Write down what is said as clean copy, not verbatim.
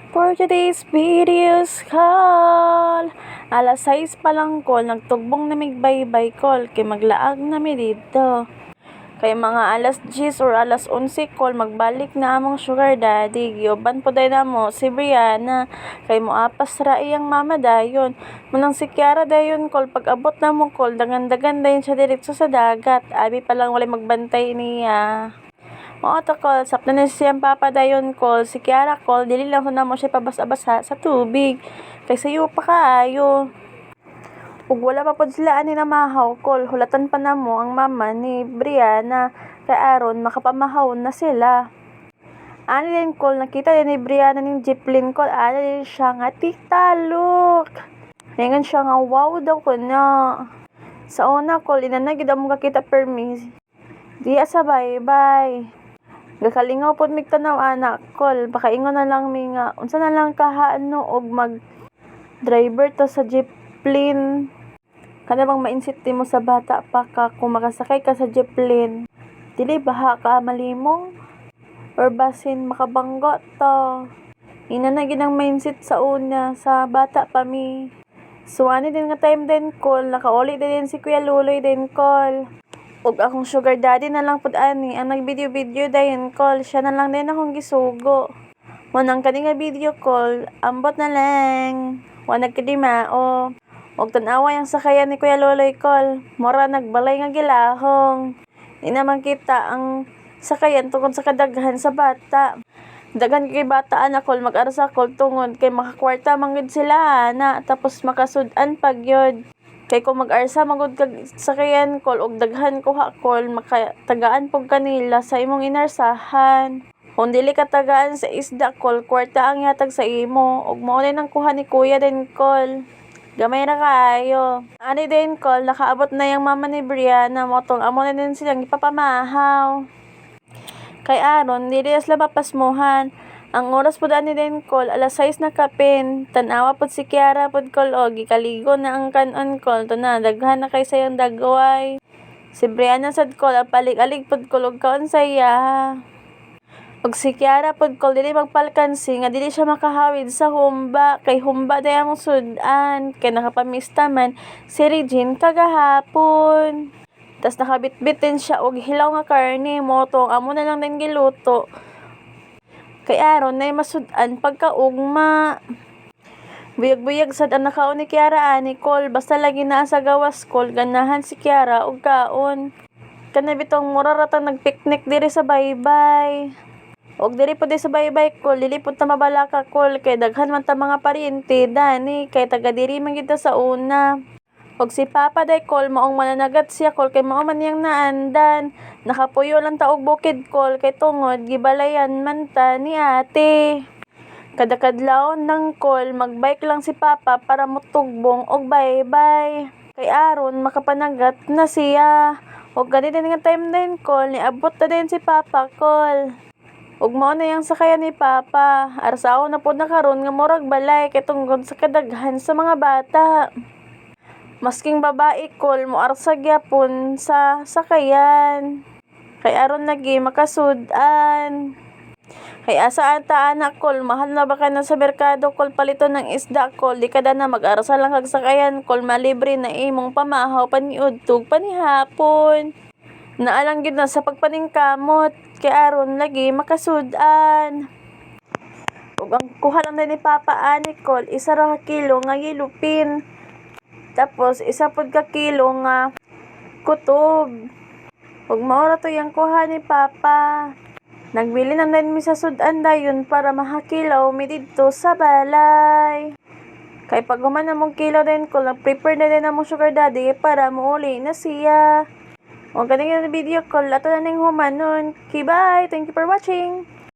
For today's videos call, alas 6 pa lang call, nagtugbong na migbaybay call, kay maglaag na mi dito. Kay mga alas 10 or alas 11 call, magbalik na among sugar daddy. Gioban po day na mo si Brianna. Kay mo apas ra iyang mama dayon. Munang si Kiara dayon call, pag abot na mo call, dagan-dagan dayon siya diretso sa dagat. Abi pa lang walay magbantay niya. Oo to call, sapna na siyang papa dayon call, si Kiara call, dili lang na mo siya pabasa-basa sa tubig. Kay sayo pa kaayo. Ug wala pa pod sila ani na mahaw call, hulatan pa namo ang mama ni Brianna kay aron makapamahaw na sila. Ani din call, nakita din ni Brianna ning jeeplin call, ani din siya nga tita look. Ningan siya nga wow daw ko na. Sa una call, inanagid mo kakita permis. Diya sa bye-bye. Gakalingaw pod mig tanaw anak call, baka ingon na lang mi nga unsa na lang kahaano og mag driver to sa jeeplin. Kana bang mainsit mo sa bata pa ka kung makasakay ka sa jeeplin? Dili baha ka malimong? Or basin makabanggo to? Ina na ginang mindset sa una, sa bata pa mi. So ani din nga time din call, nakauli din si Kuya Luloy din call. Ug akong sugar daddy na lang pud ani, ang nag-video dayon call, siya na lang din akong gisugo. Munang kani nga video call, ambot na lang. Wa nagkadimao. Og tan-awa yang sakayan ni Kuya Luloy call, mura nagbalay nga gilahong. Di naman kita ang sakayan tungod sa kadaghan sa bata. Daghan kay bata ana call, mag-arsa call tungod kay makakwarta manggid sila na, tapos makasud-an pag yod. Kay kung mag-arsa magud kag sakayan call og daghan kuha call, makatagaan pog kanila sa imong inarsahan. Kung dili ka tagaan sa isda call, kwarta ang yatag sa imo, og mao din ang kuha ni Kuya din call. Gamay ra kaayo. Ani din call, nakaabot na yung mama ni Brianna, motong amo na din silang ipapamahaw. Kay aron dili sila mapasmuhan. Ang oras pud ani din call, alas 6 na kapin. Tan-awa pud si Kiara pud call og gikaligo na ang kanon call, to na daghan na kay sayang dagway. Si Brianna sad call, alig-alig pud call og kaon saya. Og si Kiara pud call, dili magpalkansi nga dili siya makahawid sa humba, kay humba day among sudan, kay nakapamista man si Regine kagahapon. Tas nakabitbit din siya og hilaw nga karne, motong amo na lang din giluto. Kay aron nay masudan pagkaugma. Buyag-buyag sad ang nakaon ni Kiara ani call, basta lagi naa sa gawas call, ganahan si Kiara og kaon. Kana bitong mura ratang nagpiknik diri sa baybay. Og diri pud sa baybay call, dili pud ta mabalaka call, kay daghan man ta mga paryente dani, kay taga diri man gid ta sa una. Og si Papa day call, maong mananagat siya call, kay mao man niyang naandan. Nakapuyo lang ta og bukid call, kay tungod gibalayan man ta ni ate. Kada kadlawon nang call, magbike lang si Papa para motugbong og baybay. Kay aron makapanagat na siya. Og ganito nga time din call, niabot na din si Papa call. Ug mao na yang sakayan ni Papa, arsaw na pod na karon nga murag balay kay tungod sa kadaghan sa mga bata. Masking babae call, mo arsa gyapon sa sakayan. Kay aron lagi makasud-an. Kay asa ata anak call, mahal na ba ka na sa merkado call, palito ng isda call, di kada na mag-arsa lang kag sakayan call, malibre na imong pamahaw paniudtog panihapon. Naalang gid na sa pagpaningkamot, kay aron lagi makasud-an. Ug ang kuha lang ni Papa ani call, isa ra ka kilo nga yelupin. Tapos isa pod ka kilo nga kutob. Ug mao ra to yang kuha ni Papa. Nagbili na din mi sa sudan dayon para mahakilaw mi didto sa balay. Kay pag human na mong kilo din call, prepare na din among sugar daddy para muuli na siya. O ganyan yung video call, ato na ning humanon. Okay, bye! Thank you for watching!